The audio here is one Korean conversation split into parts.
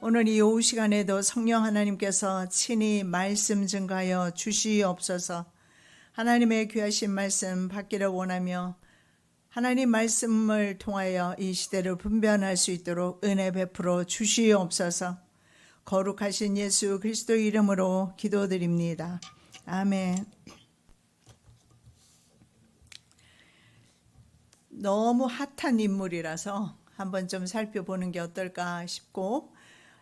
오늘 이 오후 시간에도 성령 하나님께서 친히 말씀 증가하여 주시옵소서. 하나님의 귀하신 말씀 받기를 원하며 하나님 말씀을 통하여 이 시대를 분별할 수 있도록 은혜 베풀어 주시옵소서. 거룩하신 예수 그리스도 이름으로 기도드립니다. 아멘. 너무 핫한 인물이라서 한번 좀 살펴보는 게 어떨까 싶고,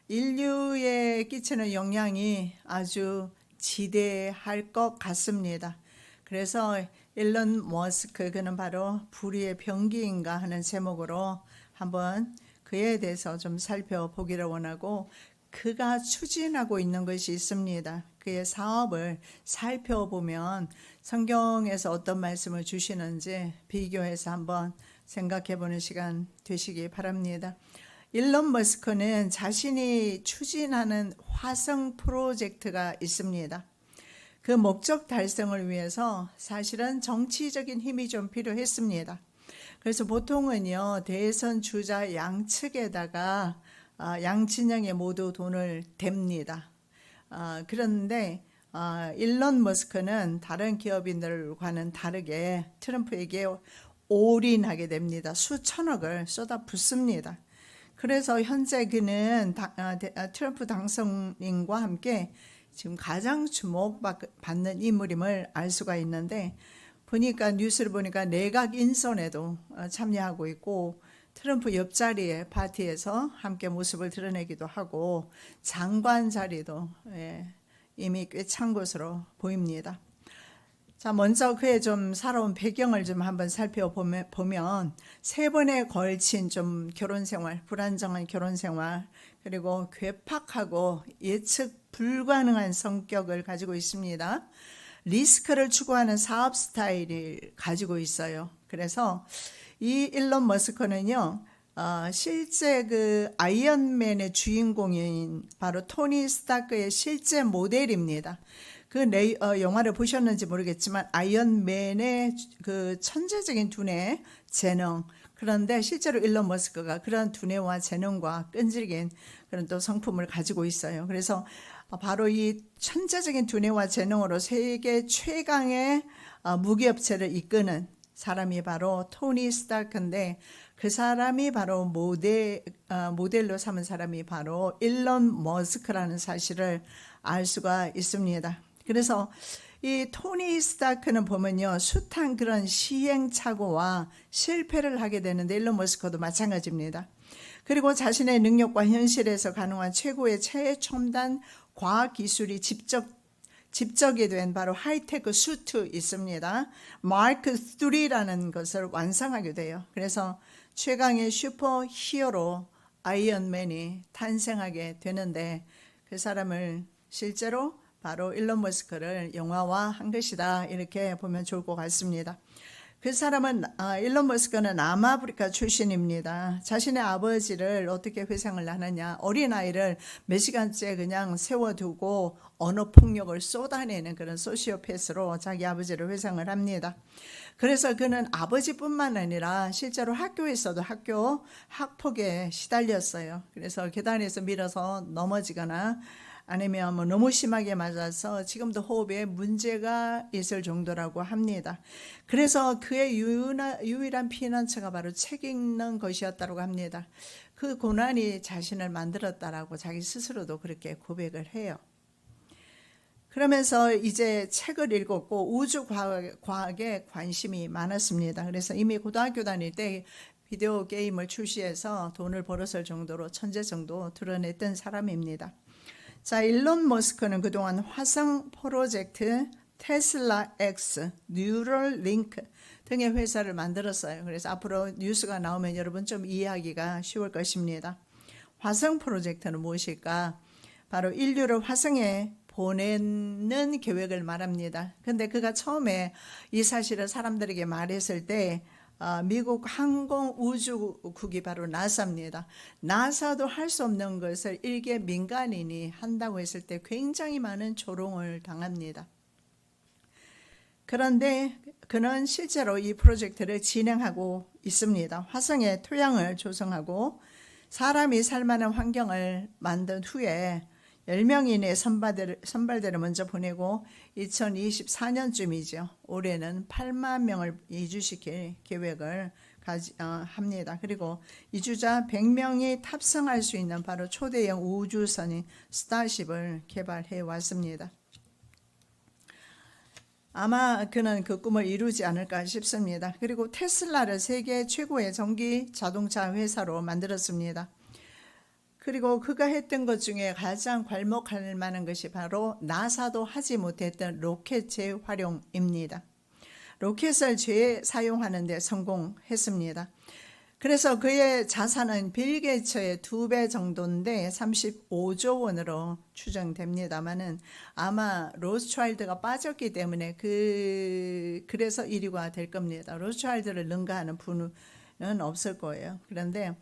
인류에 끼치는 영향이 아주 지대할 것 같습니다. 그래서 일론 머스크, 그는 바로 불의의 병기인가 하는 제목으로 한번 그에 대해서 좀 살펴보기를 원하고, 그가 추진하고 있는 것이 있습니다. 그의 사업을 살펴보면 성경에서 어떤 말씀을 주시는지 비교해서 한번 생각해보는 시간 되시기 바랍니다. 일론 머스크는 자신이 추진하는 화성 프로젝트가 있습니다. 그 목적 달성을 위해서 사실은 정치적인 힘이 좀 필요했습니다. 그래서 보통은요, 대선 주자 양측에다가 양진영에 모두 돈을 댑니다. 그런데 일론 머스크는 다른 기업인들과는 다르게 트럼프에게 올인하게 됩니다. 수천억을 쏟아붓습니다. 그래서 현재 그는 트럼프 당선인과 함께 지금 가장 주목받는 인물임을 알 수가 있는데, 보니까 뉴스를 보니까 내각 인선에도 참여하고 있고, 트럼프 옆자리에 파티에서 함께 모습을 드러내기도 하고, 장관 자리도 이미 꽤 찬 것으로 보입니다. 자, 먼저 그의 좀 살아온 배경을 좀 한번 살펴보면 세 번에 걸친 좀 결혼 생활, 불안정한 결혼 생활, 그리고 괴팍하고 예측 불가능한 성격을 가지고 있습니다. 리스크를 추구하는 사업 스타일을 가지고 있어요. 그래서 이 일론 머스크는요, 실제 그 아이언맨의 주인공인 바로 토니 스타크의 실제 모델입니다. 그 영화를 보셨는지 모르겠지만 아이언맨의 그 천재적인 두뇌, 재능, 그런데 실제로 일론 머스크가 그런 두뇌와 재능과 끈질긴 그런 또 성품을 가지고 있어요. 그래서 바로 이 천재적인 두뇌와 재능으로 세계 최강의 무기업체를 이끄는 사람이 바로 토니 스타크인데, 그 사람이 바로 모델로 삼은 사람이 바로 일론 머스크라는 사실을 알 수가 있습니다. 그래서 이 토니 스타크는 보면요, 숱한 그런 시행착오와 실패를 하게 되는데, 일론 머스크도 마찬가지입니다. 그리고 자신의 능력과 현실에서 가능한 최고의 최첨단 과학기술이 집적이 된 바로 하이테크 수트 있습니다. 마크 3라는 것을 완성하게 돼요. 그래서 최강의 슈퍼 히어로 아이언맨이 탄생하게 되는데, 그 사람을 실제로 바로 일론 머스크를 영화화한 것이다, 이렇게 보면 좋을 것 같습니다. 그 사람은 일론 머스크는 남아프리카 출신입니다. 자신의 아버지를 어떻게 회상을 하느냐, 어린아이를 몇 시간째 그냥 세워두고 언어폭력을 쏟아내는 그런 소시오패스로 자기 아버지를 회상을 합니다. 그래서 그는 아버지뿐만 아니라 실제로 학교에서도 학교 학폭에 시달렸어요. 그래서 계단에서 밀어서 넘어지거나 아니면 너무 심하게 맞아서 지금도 호흡에 문제가 있을 정도라고 합니다. 그래서 그의 유일한 피난처가 바로 책 읽는 것이었다고 합니다. 그 고난이 자신을 만들었다라고 자기 스스로도 그렇게 고백을 해요. 그러면서 이제 책을 읽었고 우주 과학에 관심이 많았습니다. 그래서 이미 고등학교 다닐 때 비디오 게임을 출시해서 돈을 벌었을 정도로 천재 정도 드러냈던 사람입니다. 자, 일론 머스크는 그동안 화성 프로젝트, 테슬라 X, 뉴럴 링크 등의 회사를 만들었어요. 그래서 앞으로 뉴스가 나오면 여러분 좀 이해하기가 쉬울 것입니다. 화성 프로젝트는 무엇일까? 바로 인류를 화성에 보내는 계획을 말합니다. 근데 그가 처음에 이 사실을 사람들에게 말했을 때 미국 항공우주국이 바로 나사입니다. 나사도 할 수 없는 것을 일개 민간인이 한다고 했을 때 굉장히 많은 조롱을 당합니다. 그런데 그는 실제로 이 프로젝트를 진행하고 있습니다. 화성에 토양을 조성하고 사람이 살만한 환경을 만든 후에 10명 이내 선발대를 먼저 보내고 2024년쯤이죠. 올해는 8만 명을 이주시킬 계획을 합니다. 그리고 이주자 100명이 탑승할 수 있는 바로 초대형 우주선인 스타쉽을 개발해 왔습니다. 아마 그는 그 꿈을 이루지 않을까 싶습니다. 그리고 테슬라를 세계 최고의 전기 자동차 회사로 만들었습니다. 그리고 그가 했던 것 중에 가장 괄목할 만한 것이 바로 나사도 하지 못했던 로켓 재활용입니다. 로켓을 재사용하는 데 성공했습니다. 그래서 그의 자산은 빌 게이츠의 2배 정도인데 35조 원으로 추정됩니다만은 아마 로스차일드가 빠졌기 때문에 그래서 1위가 될 겁니다. 로스차일드를 능가하는 분은 없을 거예요. 그런데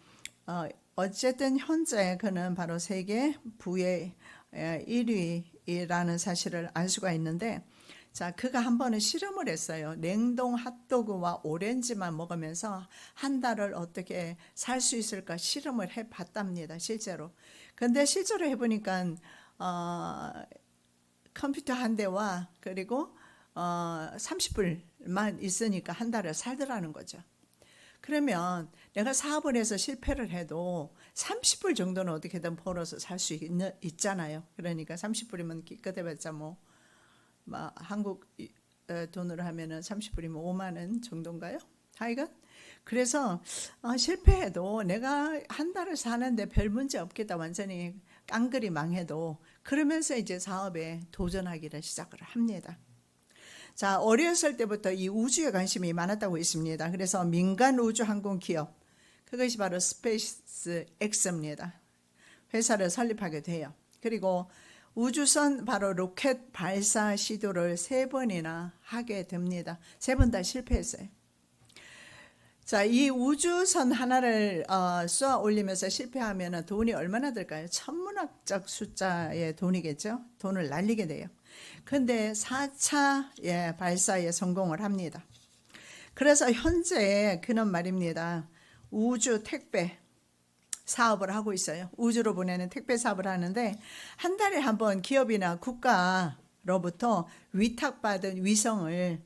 어쨌든 현재 그는 바로 세계 부의 1위라는 사실을 알 수가 있는데, 자, 그가 한 번은 실험을 했어요. 냉동 핫도그와 오렌지만 먹으면서 한 달을 어떻게 살 수 있을까 실험을 해봤답니다. 실제로. 근데 실제로 해보니까 컴퓨터 한 대와 그리고 30불만 있으니까 한 달을 살더라는 거죠. 그러면 내가 사업을 해서 실패를 해도 30불 정도는 어떻게든 벌어서 살 수 있잖아요. 그러니까 30불이면 기껏해봤자 뭐 한국 돈으로 하면은 30불이면 5만 원 정도인가요? 하여간 그래서 실패해도 내가 한 달을 사는데 별 문제 없겠다, 완전히 깡그리 망해도, 그러면서 이제 사업에 도전하기를 시작을 합니다. 자, 어렸을 때부터 이 우주에 관심이 많았다고 있습니다. 그래서 민간 우주 항공 기업, 그것이 바로 스페이스 X입니다. 회사를 설립하게 돼요. 그리고 우주선 바로 로켓 발사 시도를 3번이나 하게 됩니다. 3번 다 실패했어요. 자, 이 우주선 하나를 쏘아 올리면서 실패하면 돈이 얼마나 들까요? 천문학적 숫자의 돈이겠죠. 돈을 날리게 돼요. 근데 4차 발사에 성공을 합니다. 그래서 현재 그는 말입니다, 우주 택배 사업을 하고 있어요. 우주로 보내는 택배 사업을 하는데, 한 달에 한 번 기업이나 국가로부터 위탁받은 위성을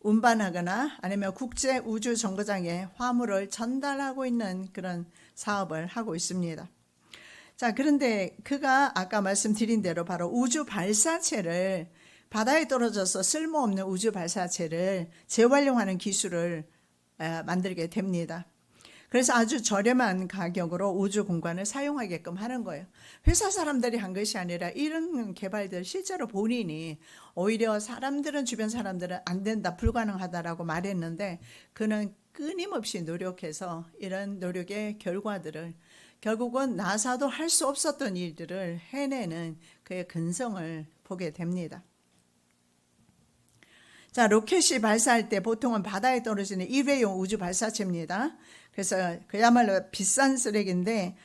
운반하거나 아니면 국제 우주 정거장에 화물을 전달하고 있는 그런 사업을 하고 있습니다. 자, 그런데 그가 아까 말씀드린 대로 바로 우주 발사체를, 바다에 떨어져서 쓸모없는 우주 발사체를 재활용하는 기술을 만들게 됩니다. 그래서 아주 저렴한 가격으로 우주 공간을 사용하게끔 하는 거예요. 회사 사람들이 한 것이 아니라 이런 개발들 실제로 본인이, 오히려 사람들은, 주변 사람들은 안 된다, 불가능하다라고 말했는데 그는 끊임없이 노력해서 이런 노력의 결과들을, 결국은 나사도 할 수 없었던 일들을 해내는 그의 근성을 보게 됩니다. 자, 로켓이 발사할 때 보통은 바다에 떨어지는 일회용 우주 발사체입니다. 그래서 그야말로 비싼 쓰레기인데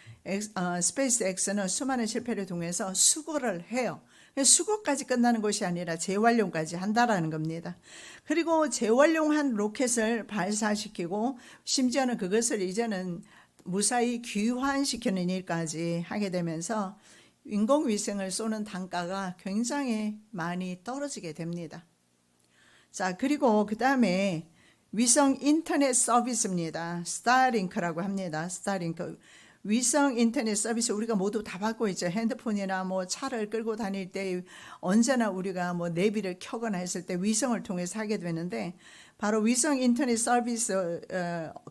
스페이스 X는 수많은 실패를 통해서 수거를 해요. 수거까지 끝나는 것이 아니라 재활용까지 한다라는 겁니다. 그리고 재활용한 로켓을 발사시키고 심지어는 그것을 이제는 무사히 귀환시키는 일까지 하게 되면서 인공위성을 쏘는 단가가 굉장히 많이 떨어지게 됩니다. 자, 그리고 그 다음에 위성 인터넷 서비스입니다. 스타링크라고 합니다. 스타링크. 위성 인터넷 서비스 우리가 모두 다 받고 있죠. 핸드폰이나 뭐 차를 끌고 다닐 때 언제나 우리가 뭐 내비를 켜거나 했을 때 위성을 통해서 하게 되는데, 바로 위성 인터넷 서비스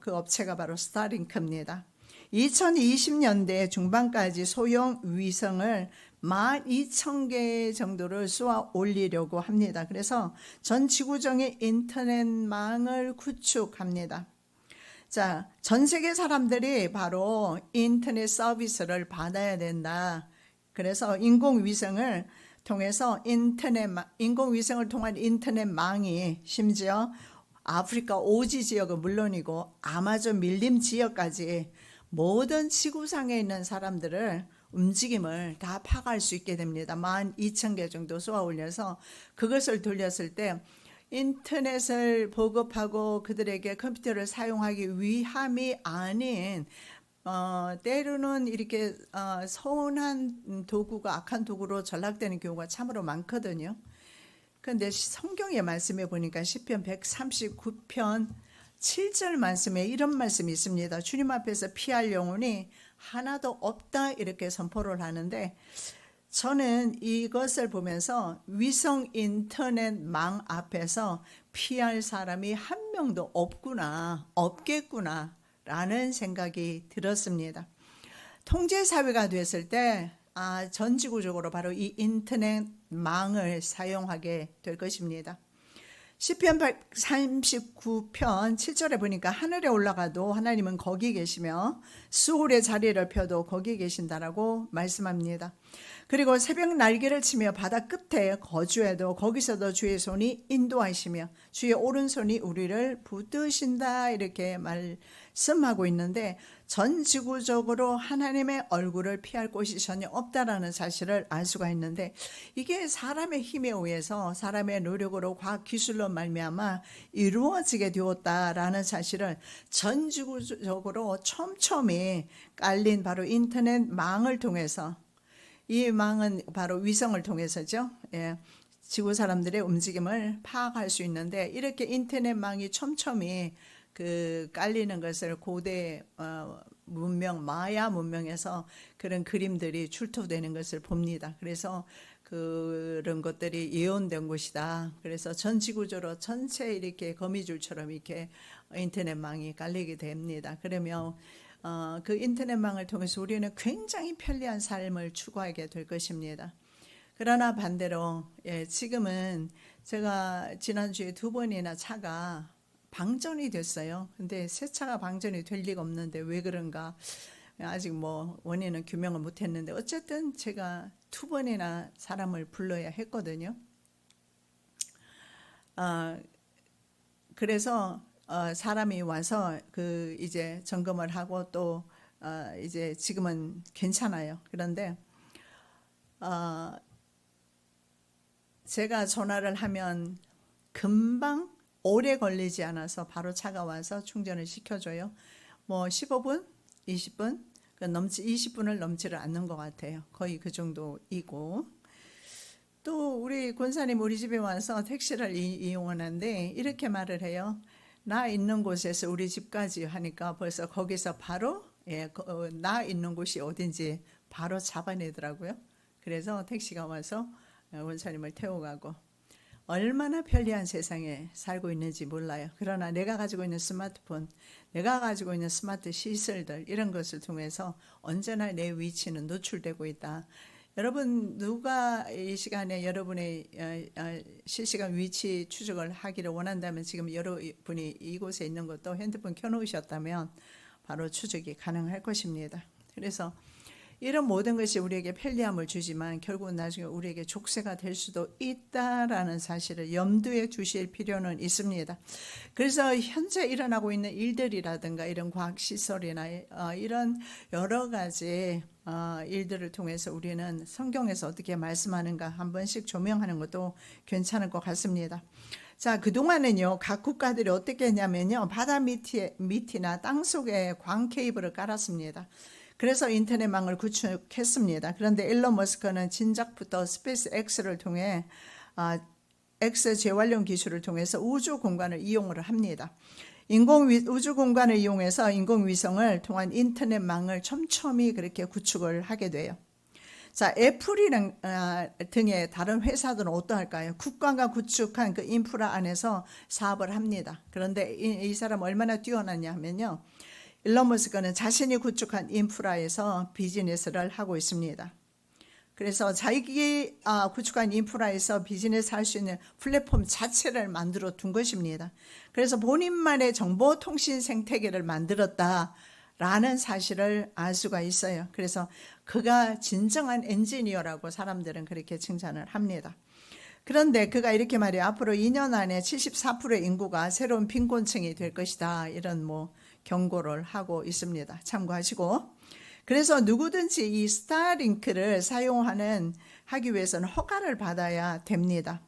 그 업체가 바로 스타링크입니다. 2020년대 중반까지 소형 위성을 12,000개 정도를 쏘아 올리려고 합니다. 그래서 전 지구정의 인터넷망을 구축합니다. 자, 전 세계 사람들이 바로 인터넷 서비스를 받아야 된다. 그래서 인공위성을 통해서 인공위성을 통한 인터넷망이 심지어 아프리카 오지 지역은 물론이고 아마존 밀림 지역까지 모든 지구상에 있는 사람들을 움직임을 다 파악할 수 있게 됩니다. 12,000개 정도 쏘아 올려서 그것을 돌렸을 때 인터넷을 보급하고 그들에게 컴퓨터를 사용하기 위함이 아닌 때로는 이렇게 서운한 도구가 악한 도구로 전락되는 경우가 참으로 많거든요. 그런데 성경의 말씀에 보니까 시편 139편 7절 말씀에 이런 말씀이 있습니다. 주님 앞에서 피할 영혼이 하나도 없다 이렇게 선포를 하는데, 저는 이것을 보면서 위성 인터넷망 앞에서 피할 사람이 한 명도 없겠구나 라는 생각이 들었습니다. 통제사회가 됐을 때 전 지구적으로 바로 이 인터넷망을 사용하게 될 것입니다. 시편 139편 7절에 보니까 하늘에 올라가도 하나님은 거기 계시며 수월의 자리를 펴도 거기 계신다라고 말씀합니다. 그리고 새벽 날개를 치며 바다 끝에 거주해도 거기서도 주의 손이 인도하시며 주의 오른손이 우리를 붙드신다 이렇게 말씀하고 있는데, 전 지구적으로 하나님의 얼굴을 피할 곳이 전혀 없다라는 사실을 알 수가 있는데, 이게 사람의 힘에 의해서 사람의 노력으로 과학 기술로 말미암아 이루어지게 되었다라는 사실을 전 지구적으로 촘촘히 깔린 바로 인터넷망을 통해서, 이 망은 바로 위성을 통해서죠. 지구 사람들의 움직임을 파악할 수 있는데, 이렇게 인터넷망이 촘촘히 깔리는 것을 고대 문명 마야 문명에서 그런 그림들이 출토되는 것을 봅니다. 그래서 그런 것들이 예언된 것이다. 그래서 전 지구적으로 전체 이렇게 거미줄처럼 이렇게 인터넷망이 깔리게 됩니다. 그러면 그 인터넷망을 통해서 우리는 굉장히 편리한 삶을 추구하게 될 것입니다. 그러나 반대로 지금은 제가 지난주에 2번이나 차가 방전이 됐어요. 근데 새 차가 방전이 될 리가 없는데 왜 그런가 아직 원인은 규명을 못했는데, 어쨌든 제가 2번이나 사람을 불러야 했거든요. 그래서 사람이 와서 이제 점검을 하고 또 이제 지금은 괜찮아요. 그런데 제가 전화를 하면 금방 오래 걸리지 않아서 바로 차가 와서 충전을 시켜줘요. 15분, 20분, 20분을 넘지를 않는 것 같아요. 거의 그 정도이고, 또 우리 권사님 우리 집에 와서 택시를 이용하는데 이렇게 말을 해요. 나 있는 곳에서 우리 집까지 하니까 벌써 거기서 바로 나 있는 곳이 어딘지 바로 잡아내더라고요. 그래서 택시가 와서 권사님을 태워가고, 얼마나 편리한 세상에 살고 있는지 몰라요. 그러나 내가 가지고 있는 스마트폰, 내가 가지고 있는 스마트 시설들, 이런 것을 통해서 언제나 내 위치는 노출되고 있다. 여러분, 누가 이 시간에 여러분의 실시간 위치 추적을 하기를 원한다면, 지금 여러분이 이곳에 있는 것도 핸드폰 켜놓으셨다면 바로 추적이 가능할 것입니다. 그래서 이런 모든 것이 우리에게 편리함을 주지만 결국은 나중에 우리에게 족쇄가 될 수도 있다라는 사실을 염두에 두실 필요는 있습니다. 그래서 현재 일어나고 있는 일들이라든가 이런 과학시설이나 이런 여러 가지 일들을 통해서 우리는 성경에서 어떻게 말씀하는가 한 번씩 조명하는 것도 괜찮을 것 같습니다. 자, 그동안은요, 각 국가들이 어떻게 했냐면요, 바다 밑이나 땅 속에 광 케이블을 깔았습니다. 그래서 인터넷망을 구축했습니다. 그런데 일론 머스크는 진작부터 스페이스 X를 통해 X 재활용 기술을 통해서 우주 공간을 이용을 합니다. 우주 공간을 이용해서 인공위성을 통한 인터넷망을 촘촘히 그렇게 구축을 하게 돼요. 자, 애플이랑 등의 다른 회사들은 어떠할까요? 국가가 구축한 그 인프라 안에서 사업을 합니다. 그런데 이 사람 얼마나 뛰어났냐 하면요, 일론 머스크는 자신이 구축한 인프라에서 비즈니스를 하고 있습니다. 그래서 자기 구축한 인프라에서 비즈니스 할 수 있는 플랫폼 자체를 만들어 둔 것입니다. 그래서 본인만의 정보통신 생태계를 만들었다라는 사실을 알 수가 있어요. 그래서 그가 진정한 엔지니어라고 사람들은 그렇게 칭찬을 합니다. 그런데 그가 이렇게 말해요. 앞으로 2년 안에 74%의 인구가 새로운 빈곤층이 될 것이다. 이런 경고를 하고 있습니다. 참고하시고. 그래서 누구든지 이 스타링크를 하기 위해서는 허가를 받아야 됩니다.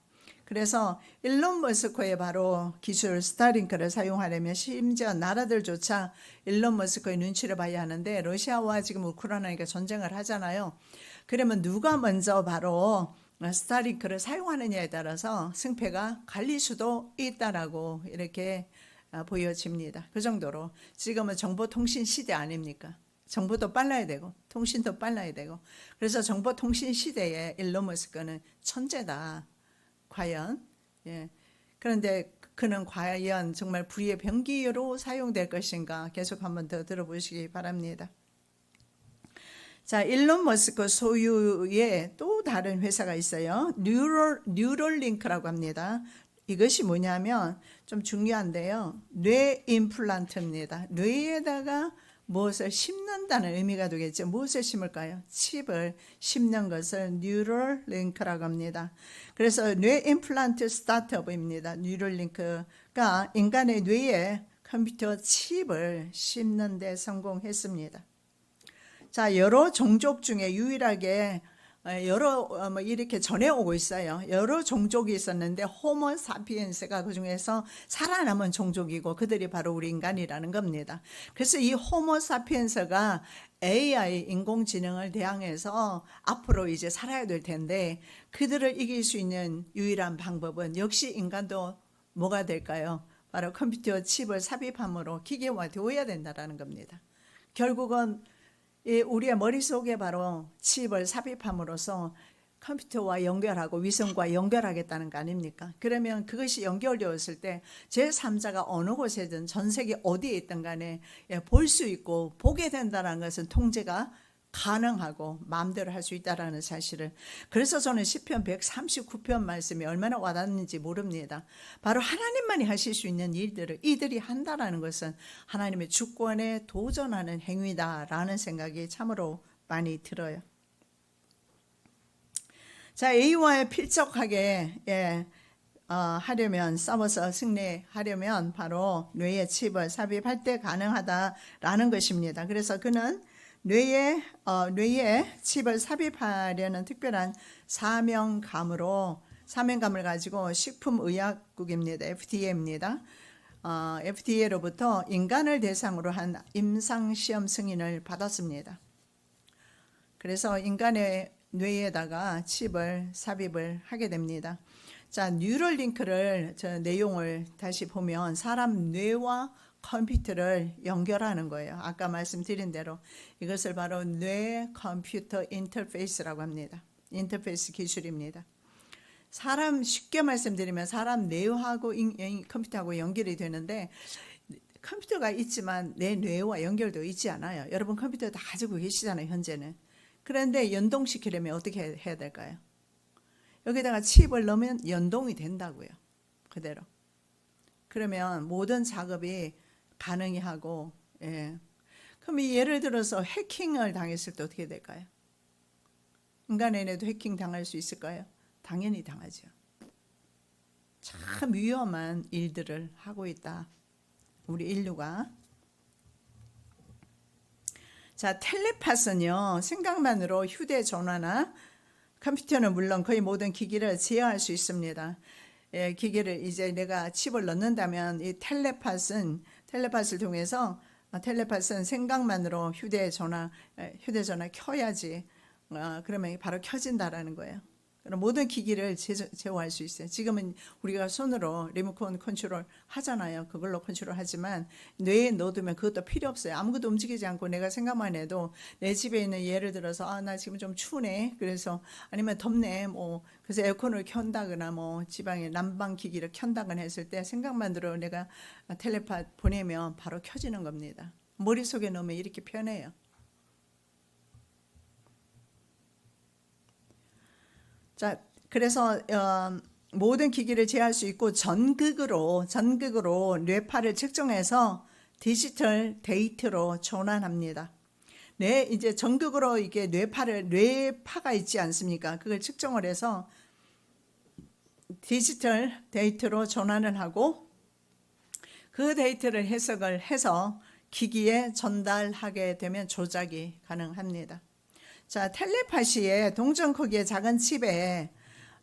그래서 일론 머스크의 바로 기술 스타링크를 사용하려면 심지어 나라들조차 일론 머스크의 눈치를 봐야 하는데 러시아와 지금 우크라이나가 전쟁을 하잖아요. 그러면 누가 먼저 바로 스타링크를 사용하느냐에 따라서 승패가 갈릴 수도 있다라고 이렇게 보여집니다. 그 정도로 지금은 정보통신 시대 아닙니까? 정보도 빨라야 되고 통신도 빨라야 되고 그래서 정보통신 시대에 일론 머스크는 천재다. 과연 그런데 그는 과연 정말 불의의 병기로 사용될 것인가 계속 한번 더 들어보시기 바랍니다. 자, 일론 머스크 소유의 또 다른 회사가 있어요. 뉴럴링크라고 합니다. 이것이 뭐냐면 좀 중요한데요. 뇌 임플란트입니다. 뇌에다가 무엇을 심는다는 의미가 되겠죠. 무엇을 심을까요? 칩을 심는 것을 뉴럴링크라고 합니다. 그래서 뇌 임플란트 스타트업입니다. 뉴럴링크가 인간의 뇌에 컴퓨터 칩을 심는 데 성공했습니다. 자, 여러 종족 중에 유일하게 여러 이렇게 전해오고 있어요. 여러 종족이 있었는데 호모 사피엔스가 그 중에서 살아남은 종족이고 그들이 바로 우리 인간이라는 겁니다. 그래서 이 호모 사피엔스가 AI 인공지능을 대항해서 앞으로 이제 살아야 될 텐데 그들을 이길 수 있는 유일한 방법은 역시 인간도 뭐가 될까요? 바로 컴퓨터 칩을 삽입함으로 기계화 되어야 된다는 겁니다. 결국은 우리의 머릿속에 바로 칩을 삽입함으로써 컴퓨터와 연결하고 위성과 연결하겠다는 거 아닙니까? 그러면 그것이 연결되었을 때 제3자가 어느 곳에든 전 세계 어디에 있든 간에 볼 수 있고 보게 된다는 것은 통제가 가능하고 마음대로 할 수 있다는 사실을. 그래서 저는 시편 139편 말씀이 얼마나 와닿는지 모릅니다. 바로 하나님만이 하실 수 있는 일들을 이들이 한다는 것은 하나님의 주권에 도전하는 행위다라는 생각이 참으로 많이 들어요. 자, A와의 필적하게 하려면 싸워서 승리하려면 바로 뇌의 칩을 삽입할 때 가능하다라는 것입니다. 그래서 그는 뇌에 칩을 삽입하려는 특별한 사명감을 가지고 식품의약국입니다. FDA입니다. FDA로부터 인간을 대상으로 한 임상시험 승인을 받았습니다. 그래서 인간의 뇌에다가 칩을 삽입을 하게 됩니다. 자, 뉴럴링크를 저 내용을 다시 보면 사람 뇌와 컴퓨터를 연결하는 거예요. 아까 말씀드린 대로 이것을 바로 뇌 컴퓨터 인터페이스라고 합니다. 인터페이스 기술입니다. 사람 쉽게 말씀드리면 사람 뇌하고 컴퓨터하고 연결이 되는데 컴퓨터가 있지만 내 뇌와 연결되어 있지 않아요. 여러분 컴퓨터 다 가지고 계시잖아요. 현재는. 그런데 연동시키려면 어떻게 해야 될까요? 여기다가 칩을 넣으면 연동이 된다고요. 그대로. 그러면 모든 작업이 가능하고 그럼 예를 들어서 해킹을 당했을 때 어떻게 될까요? 인간의 뇌도 해킹 당할 수 있을까요? 당연히 당하죠. 참 위험한 일들을 하고 있다. 우리 인류가. 자, 텔레파스는요. 생각만으로 휴대전화나 컴퓨터는 물론 거의 모든 기기를 제어할 수 있습니다. 기계를 이제 내가 칩을 넣는다면 이 텔레파스를 통해서 텔레파스는 생각만으로 휴대전화 켜야지 그러면 바로 켜진다라는 거예요. 그럼 모든 기기를 제어할 수 있어요. 지금은 우리가 손으로 리모컨 컨트롤 하잖아요. 그걸로 컨트롤 하지만 뇌에 넣어두면 그것도 필요 없어요. 아무것도 움직이지 않고 내가 생각만 해도 내 집에 있는 예를 들어서 나 지금 좀 추우네. 그래서 아니면 덥네. 그래서 에어컨을 켠다거나 지방에 난방 기기를 켠다거나 했을 때 생각만 들어 내가 텔레파 보내면 바로 켜지는 겁니다. 머릿속에 넣으면 이렇게 편해요. 자, 그래서 모든 기기를 제어할 수 있고 전극으로 뇌파를 측정해서 디지털 데이터로 전환합니다. 이제 전극으로 이게 뇌파가 있지 않습니까? 그걸 측정을 해서 디지털 데이터로 전환을 하고 그 데이터를 해석을 해서 기기에 전달하게 되면 조작이 가능합니다. 자, 텔레파시의 동전 크기의 작은 칩에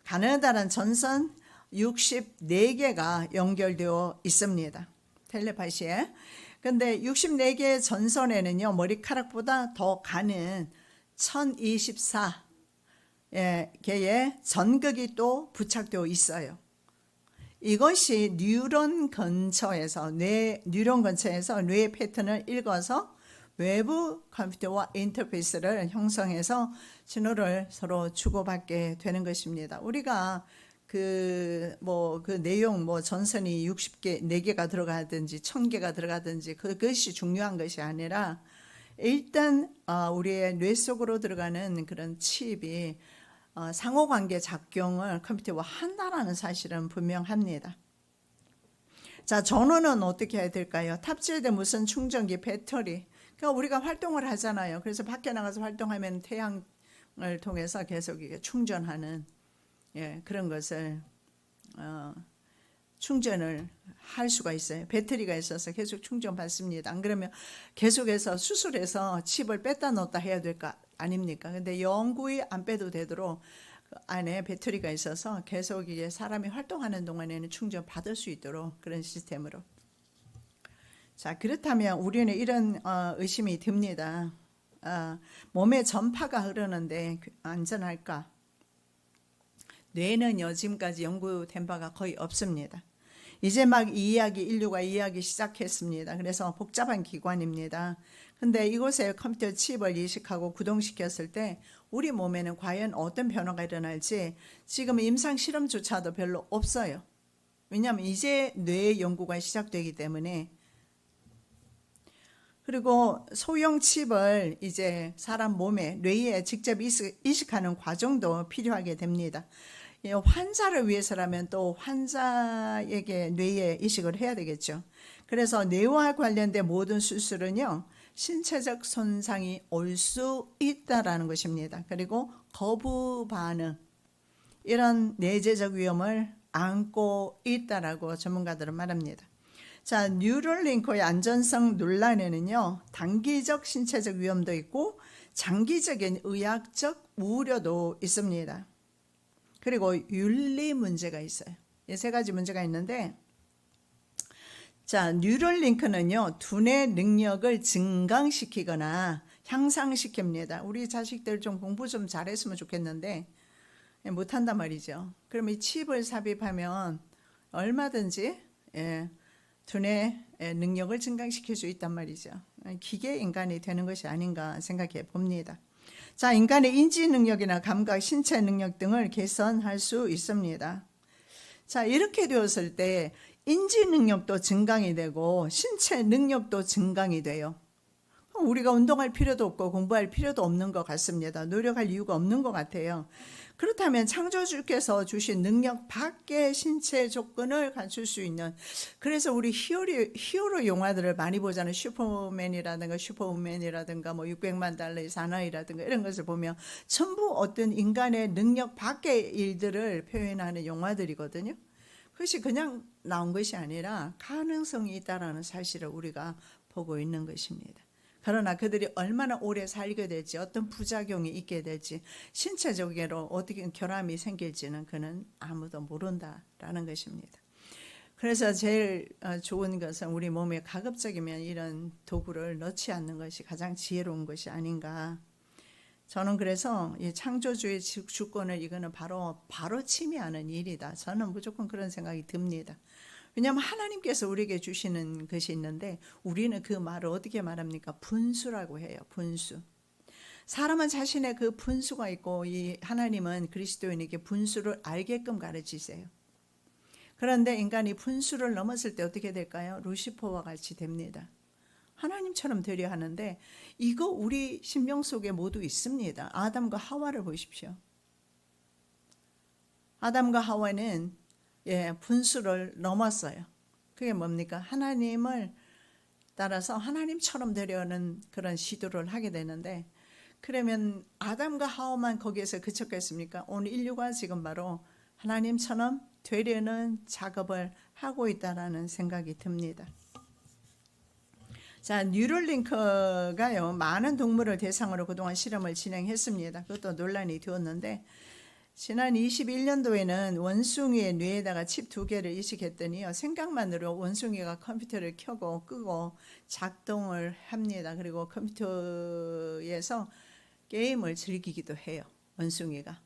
가느다란 전선 64개가 연결되어 있습니다. 텔레파시에. 근데 64개의 전선에는요, 머리카락보다 더 가는 1024 개의 전극이 또 부착되어 있어요. 이것이 뉴런 근처에서 뇌 패턴을 읽어서 외부 컴퓨터와 인터페이스를 형성해서 신호를 서로 주고받게 되는 것입니다. 우리가 그 내용 전선이 4개가 들어가든지 1000개가 들어가든지 그것이 중요한 것이 아니라 일단 우리의 뇌 속으로 들어가는 그런 칩이 상호관계 작용을 컴퓨터와 한다라는 사실은 분명합니다. 자, 전원은 어떻게 해야 될까요? 탑재된 무슨 충전기, 배터리. 그러니까 우리가 활동을 하잖아요. 그래서 밖에 나가서 활동하면 태양을 통해서 계속 이게 충전하는 그런 것을 충전을 할 수가 있어요. 배터리가 있어서 계속 충전받습니다. 안 그러면 계속해서 수술해서 칩을 뺐다 넣었다 해야 될까 아닙니까? 근데 영구히 안 빼도 되도록 그 안에 배터리가 있어서 계속 이게 사람이 활동하는 동안에는 충전 받을 수 있도록 그런 시스템으로. 자, 그렇다면 우리는 이런 의심이 듭니다. 몸에 전파가 흐르는데 안전할까? 뇌는요, 지금까지 연구된 바가 거의 없습니다. 이제 막 인류가 이해하기 시작했습니다. 그래서 복잡한 기관입니다. 근데 이곳에 컴퓨터 칩을 이식하고 구동시켰을 때 우리 몸에는 과연 어떤 변화가 일어날지 지금 임상 실험조차도 별로 없어요. 왜냐하면 이제 뇌 연구가 시작되기 때문에. 그리고 소형 칩을 이제 사람 몸에 뇌에 직접 이식하는 과정도 필요하게 됩니다. 환자를 위해서라면 또 환자에게 뇌에 이식을 해야 되겠죠. 그래서 뇌와 관련된 모든 수술은요, 신체적 손상이 올 수 있다라는 것입니다. 그리고 거부 반응, 이런 내재적 위험을 안고 있다라고 전문가들은 말합니다. 자, 뉴럴링크의 안전성 논란에는요, 단기적 신체적 위험도 있고 장기적인 의학적 우려도 있습니다. 그리고 윤리 문제가 있어요. 이 세 가지 문제가 있는데, 자, 뉴럴링크는요, 두뇌 능력을 증강시키거나 향상시킵니다. 우리 자식들 좀 공부 좀 잘했으면 좋겠는데 못한단 말이죠. 그럼 이 칩을 삽입하면 얼마든지 두뇌 능력을 증강시킬 수 있단 말이죠. 기계 인간이 되는 것이 아닌가 생각해 봅니다. 자, 인간의 인지 능력이나 감각, 신체 능력 등을 개선할 수 있습니다. 자, 이렇게 되었을 때 인지 능력도 증강이 되고 신체 능력도 증강이 돼요. 우리가 운동할 필요도 없고 공부할 필요도 없는 것 같습니다. 노력할 이유가 없는 것 같아요. 그렇다면 창조주께서 주신 능력 밖의 신체 조건을 갖출 수 있는, 그래서 우리 히어로 영화들을 많이 보잖아요. 슈퍼맨이라든가 슈퍼우맨이라든가 600만 달러의 사나이라든가 이런 것을 보면 전부 어떤 인간의 능력 밖의 일들을 표현하는 영화들이거든요. 그것이 그냥 나온 것이 아니라 가능성이 있다는 사실을 우리가 보고 있는 것입니다. 그러나 그들이 얼마나 오래 살게 될지, 어떤 부작용이 있게 될지, 신체적으로 어떻게 결함이 생길지는 그는 아무도 모른다라는 것입니다. 그래서 제일 좋은 것은 우리 몸에 가급적이면 이런 도구를 넣지 않는 것이 가장 지혜로운 것이 아닌가. 저는 그래서 이 창조주의 주권을 이거는 바로 침해하는 일이다. 저는 무조건 그런 생각이 듭니다. 왜냐하면 하나님께서 우리에게 주시는 것이 있는데 우리는 그 말을 어떻게 말합니까? 분수라고 해요. 분수. 사람은 자신의 그 분수가 있고 이 하나님은 그리스도인에게 분수를 알게끔 가르치세요. 그런데 인간이 분수를 넘었을 때 어떻게 될까요? 루시퍼와 같이 됩니다. 하나님처럼 되려 하는데 이거 우리 심령 속에 모두 있습니다. 아담과 하와를 보십시오. 아담과 하와는 분수를 넘었어요. 그게 뭡니까? 하나님을 따라서 하나님처럼 되려는 그런 시도를 하게 되는데, 그러면 아담과 하와만 거기에서 그쳤겠습니까? 온 인류가 지금 바로 하나님처럼 되려는 작업을 하고 있다라는 생각이 듭니다. 자, 뉴럴링크가요, 많은 동물을 대상으로 그동안 실험을 진행했습니다. 그것도 논란이 되었는데, 지난 21년도에는 원숭이의 뇌에다가 칩 2개를 이식했더니요, 생각만으로 원숭이가 컴퓨터를 켜고 끄고 작동을 합니다. 그리고 컴퓨터에서 게임을 즐기기도 해요. 원숭이가.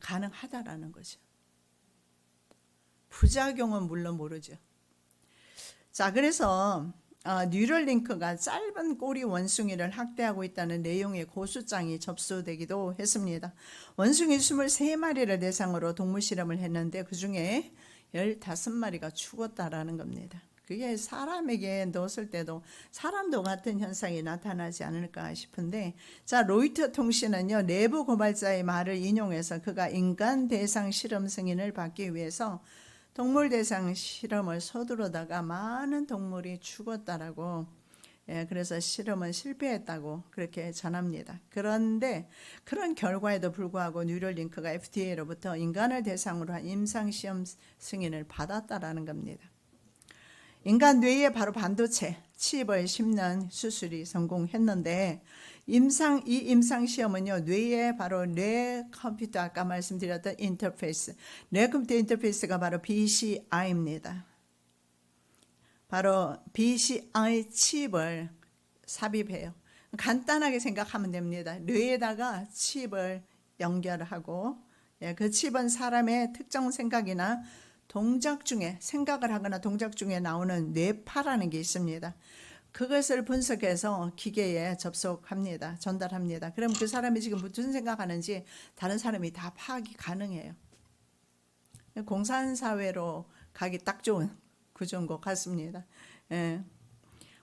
가능하다라는 거죠. 부작용은 물론 모르죠. 자, 그래서 뉴럴링크가 짧은 꼬리 원숭이를 학대하고 있다는 내용의 고소장이 접수되기도 했습니다. 원숭이 23마리를 대상으로 동물 실험을 했는데 그 중에 15마리가 죽었다라는 겁니다. 그게 사람에게 넣었을 때도 사람도 같은 현상이 나타나지 않을까 싶은데, 자, 로이터 통신은요, 내부 고발자의 말을 인용해서 그가 인간 대상 실험 승인을 받기 위해서 동물 대상 실험을 서두르다가 많은 동물이 죽었다라고, 그래서 실험은 실패했다고 그렇게 전합니다. 그런데 그런 결과에도 불구하고 뉴럴링크가 FDA로부터 인간을 대상으로 한 임상시험 승인을 받았다라는 겁니다. 인간 뇌에 바로 반도체 칩을 심는 수술이 성공했는데, 이 임상 시험은요, 뇌에 바로 뇌 컴퓨터, 아까 말씀드렸던 인터페이스, 뇌 컴퓨터 인터페이스가 바로 BCI입니다. 바로 BCI 칩을 삽입해요. 간단하게 생각하면 됩니다. 뇌에다가 칩을 연결하고, 그 칩은 사람의 특정 생각이나 동작 중에, 생각을 하거나 동작 중에 나오는 뇌파라는 게 있습니다. 그것을 분석해서 기계에 접속합니다. 전달합니다. 그럼 그 사람이 지금 무슨 생각하는지 다른 사람이 다 파악이 가능해요. 공산사회로 가기 딱 좋은 구조인 것 같습니다.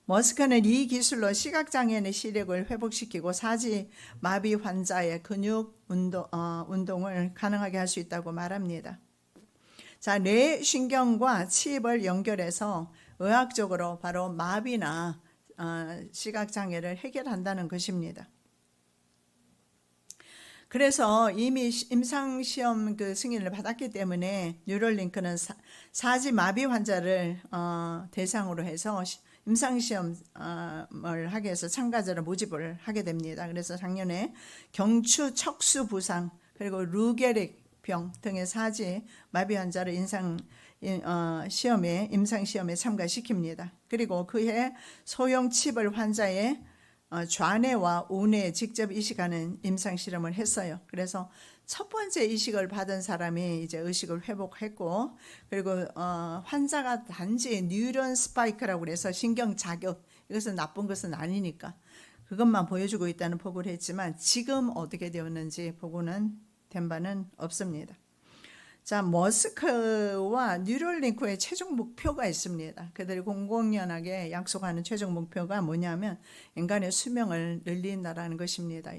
머스크는 이 기술로 시각장애인의 시력을 회복시키고 사지 마비 환자의 근육 운동을 가능하게 할 수 있다고 말합니다. 자, 뇌신경과 칩을 연결해서 의학적으로 바로 마비나 시각장애를 해결한다는 것입니다. 그래서 이미 임상시험 그 승인을 받았기 때문에 뉴럴링크는 사지 마비 환자를 대상으로 해서 임상시험을 하게 해서 참가자를 모집을 하게 됩니다. 그래서 작년에 경추 척수 부상 그리고 루게릭 병 등의 사지 마비 환자를 임상시험에 참가시킵니다. 그리고 그해 소형 칩을 환자의 좌뇌와 우뇌에 직접 이식하는 임상실험을 했어요. 그래서 첫 번째 이식을 받은 사람이 이제 의식을 회복했고, 그리고 환자가 단지 뉴런 스파이크라고 해서 신경 자극, 이것은 나쁜 것은 아니니까 그것만 보여주고 있다는 보고를 했지만 지금 어떻게 되었는지 보고는 된 바는 없습니다. 자, 머스크와 뉴럴링크의 최종 목표가 있습니다. 그들이 공공연하게 약속하는 최종 목표가 뭐냐면 인간의 수명을 늘린다라는 것입니다.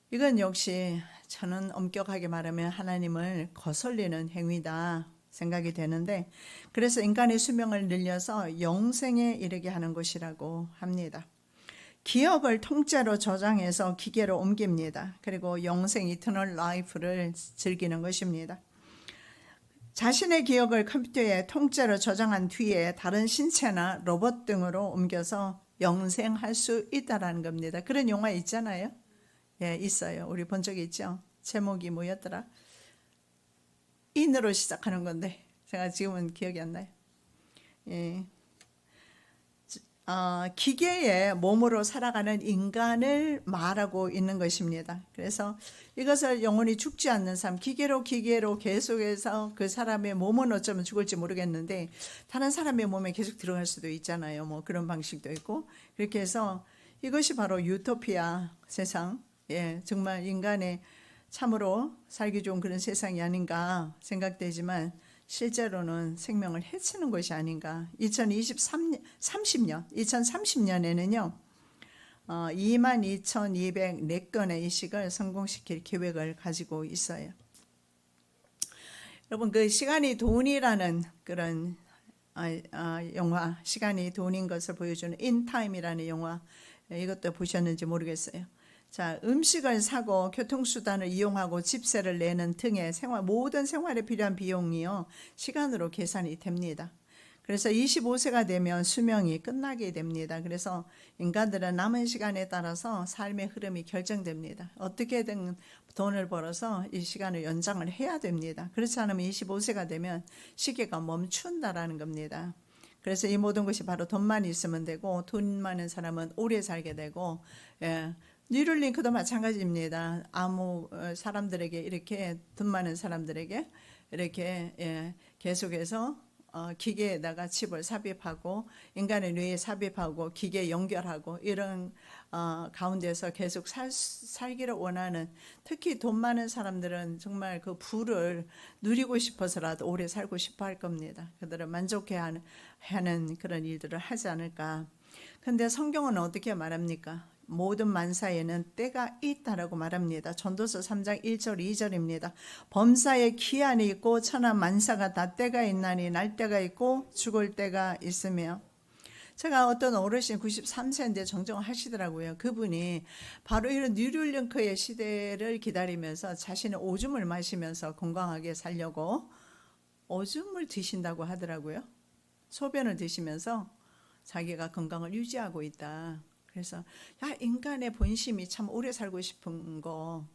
이건 역시 저는 엄격하게 말하면 하나님을 거슬리는 행위다 생각이 되는데, 그래서 인간의 수명을 늘려서 영생에 이르게 하는 것이라고 합니다. 기억을 통째로 저장해서 기계로 옮깁니다. 그리고 영생 이터널 라이프를 즐기는 것입니다. 자신의 기억을 컴퓨터에 통째로 저장한 뒤에 다른 신체나 로봇 등으로 옮겨서 영생할 수 있다는 겁니다. 그런 영화 있잖아요. 예, 있어요. 우리 본 적이 있죠. 제목이 뭐였더라? 인으로 시작하는 건데 제가 지금은 기억이 안 나요. 예. 기계의 몸으로 살아가는 인간을 말하고 있는 것입니다. 그래서 이것을 영원히 죽지 않는 삶, 기계로 계속해서 그 사람의 몸은 어쩌면 죽을지 모르겠는데 다른 사람의 몸에 계속 들어갈 수도 있잖아요. 뭐 그런 방식도 있고, 그렇게 해서 이것이 바로 유토피아 세상, 예, 정말 인간의 참으로 살기 좋은 그런 세상이 아닌가 생각되지만 실제로는 생명을 해치는 것이 아닌가. 2030년에는요 22,204건의 이식을 성공시킬 계획을 가지고 있어요. 여러분, 그 시간이 돈이라는 그런 영화, 시간이 돈인 것을 보여주는 인타임이라는 영화, 이것도 보셨는지 모르겠어요. 자, 음식을 사고 교통수단을 이용하고 집세를 내는 등의 모든 생활에 필요한 비용이요 시간으로 계산이 됩니다. 그래서 25세가 되면 수명이 끝나게 됩니다. 그래서 인간들은 남은 시간에 따라서 삶의 흐름이 결정됩니다. 어떻게든 돈을 벌어서 이 시간을 연장을 해야 됩니다. 그렇지 않으면 25세가 되면 시계가 멈춘다라는 겁니다. 그래서 이 모든 것이 바로 돈만 있으면 되고, 돈 많은 사람은 오래 살게 되고, 예. 뉴럴링크도 마찬가지입니다. 아무 사람들에게 이렇게 돈 많은 사람들에게 이렇게 계속해서 기계에다가 칩을 삽입하고 인간의 뇌에 삽입하고 기계 연결하고 이런 가운데서 계속 살기를 원하는, 특히 돈 많은 사람들은 정말 그 부를 누리고 싶어서라도 오래 살고 싶어 할 겁니다. 그들은 만족해 하는 그런 일들을 하지 않을까. 근데 성경은 어떻게 말합니까? 모든 만사에는 때가 있다라고 말합니다. 전도서 3장 1절 2절입니다. 범사에 기한이 있고 천하 만사가 다 때가 있나니 날 때가 있고 죽을 때가 있으며. 제가 어떤 어르신 93세인데 정정하시더라고요. 그분이 바로 이런 뉴럴링크의 시대를 기다리면서 자신은 오줌을 마시면서 건강하게 살려고 오줌을 드신다고 하더라고요. 소변을 드시면서 자기가 건강을 유지하고 있다. 그래서 인간의 본심이 참 오래 살고 싶은 거,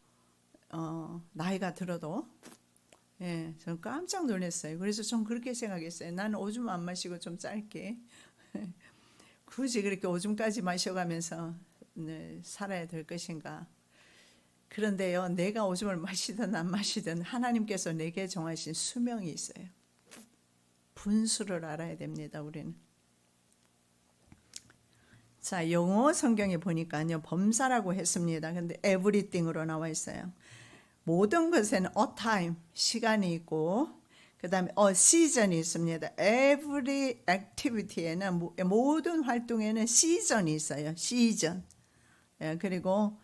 나이가 들어도, 저는 깜짝 놀랐어요. 그래서 좀 그렇게 생각했어요. 나는 오줌 안 마시고 좀 짧게 굳이 그렇게 오줌까지 마셔가면서 살아야 될 것인가. 그런데요, 내가 오줌을 마시든 안 마시든 하나님께서 내게 정하신 수명이 있어요. 분수를 알아야 됩니다, 우리는. 자, 영어 성경에 보니까요, 범사라고 했습니다. 근데 everything으로 나와 있어요. 모든 것에는 a time, 시간이 있고, 그 다음에 a season이 있습니다. Every activity에는, 모든 활동에는 season이 있어요. season. 그리고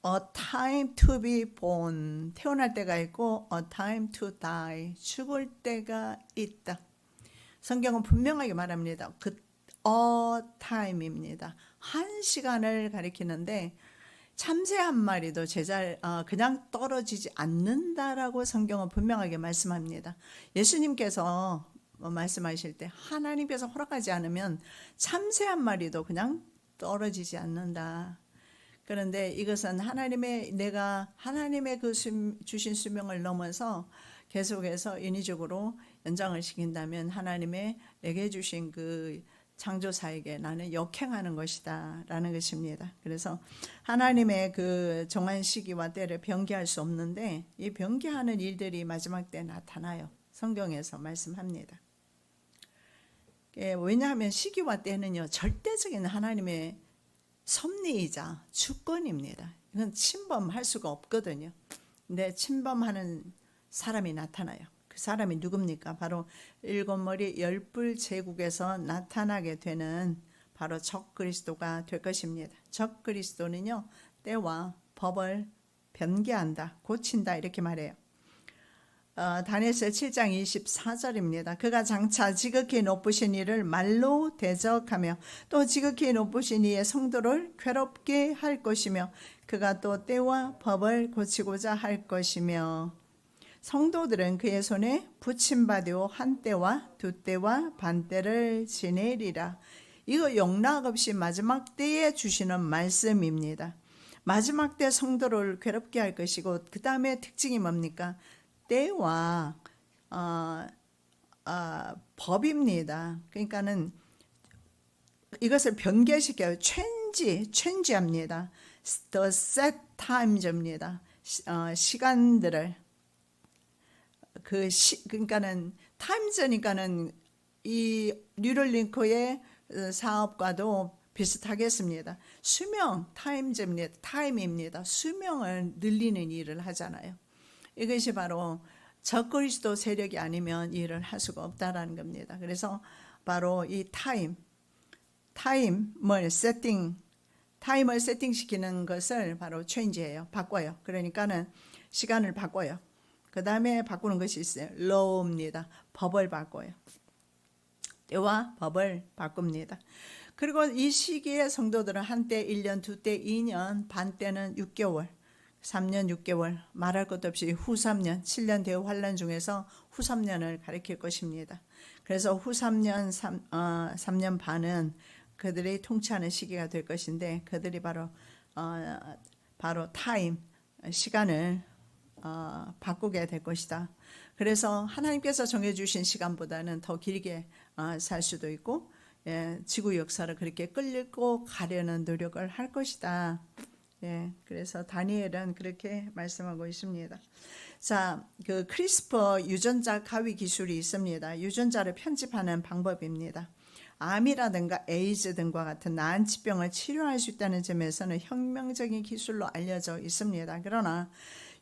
a time to be born, 태어날 때가 있고, a time to die, 죽을 때가 있다. 성경은 분명하게 말합니다. a time입니다. 한 시간을 가리키는데 참새 한 마리도 그냥 떨어지지 않는다라고 성경은 분명하게 말씀합니다. 예수님께서 말씀하실 때 하나님께서 허락하지 않으면 참새 한 마리도 그냥 떨어지지 않는다. 그런데 이것은 내가 하나님의 그 주신 수명을 넘어서 계속해서 인위적으로 연장을 시킨다면 하나님의 내게 주신 그 창조사에게 나는 역행하는 것이다 라는 것입니다. 그래서 하나님의 그 정한 시기와 때를 변개할 수 없는데 이 변개하는 일들이 마지막 때 나타나요. 성경에서 말씀합니다. 왜냐하면 시기와 때는요, 절대적인 하나님의 섭리이자 주권입니다. 이건 침범할 수가 없거든요. 근데 침범하는 사람이 나타나요. 그 사람이 누굽니까? 바로 일곱 머리 열불 제국에서 나타나게 되는 바로 적 그리스도가 될 것입니다. 적 그리스도는요, 때와 법을 변개한다, 고친다 이렇게 말해요. 다니엘서 7장 24절입니다. 그가 장차 지극히 높으신 이를 말로 대적하며 또 지극히 높으신 이의 성도를 괴롭게 할 것이며 그가 또 때와 법을 고치고자 할 것이며 성도들은 그의 손에 붙임받으오 한 때와 두 때와 반 때를 지내리라. 이거 용납없이 마지막 때에 주시는 말씀입니다. 마지막 때 성도를 괴롭게 할 것이고 그 다음에 특징이 뭡니까? 때와 법입니다. 그러니까는 이것을 변개시켜요. 체인지합니다. The set times입니다. 시간들을 그러니까는 타임즈니까는 이 뉴럴링크의 사업과도 비슷하겠습니다. 수명 타임입니다. 수명을 늘리는 일을 하잖아요. 이것이 바로 적그리스도 세력이 아니면 일을 할 수가 없다라는 겁니다. 그래서 바로 이 타임을 세팅시키는 것을 바로 체인지예요. 바꿔요. 그러니까는 시간을 바꿔요. 그 다음에 바꾸는 것이 있어요. law입니다. 법을 바꿔요. 때와 법을 바꿉니다. 그리고 이 시기에 성도들은 한때 1년, 두때 2년, 반 때는 6개월, 3년 6개월 말할 것도 없이 후 3년 7년 대후 환란 중에서 후 3년을 가리킬 것입니다. 그래서 후 3년 반은 그들이 통치하는 시기가 될 것인데 그들이 바로 타임 시간을 바꾸게 될 것이다. 그래서 하나님께서 정해주신 시간보다는 더 길게 살 수도 있고 지구 역사를 그렇게 끌고 가려는 노력을 할 것이다. 그래서 다니엘은 그렇게 말씀하고 있습니다. 자, 그 크리스퍼 유전자 가위 기술이 있습니다. 유전자를 편집하는 방법입니다. 암이라든가 에이즈 등과 같은 난치병을 치료할 수 있다는 점에서는 혁명적인 기술로 알려져 있습니다. 그러나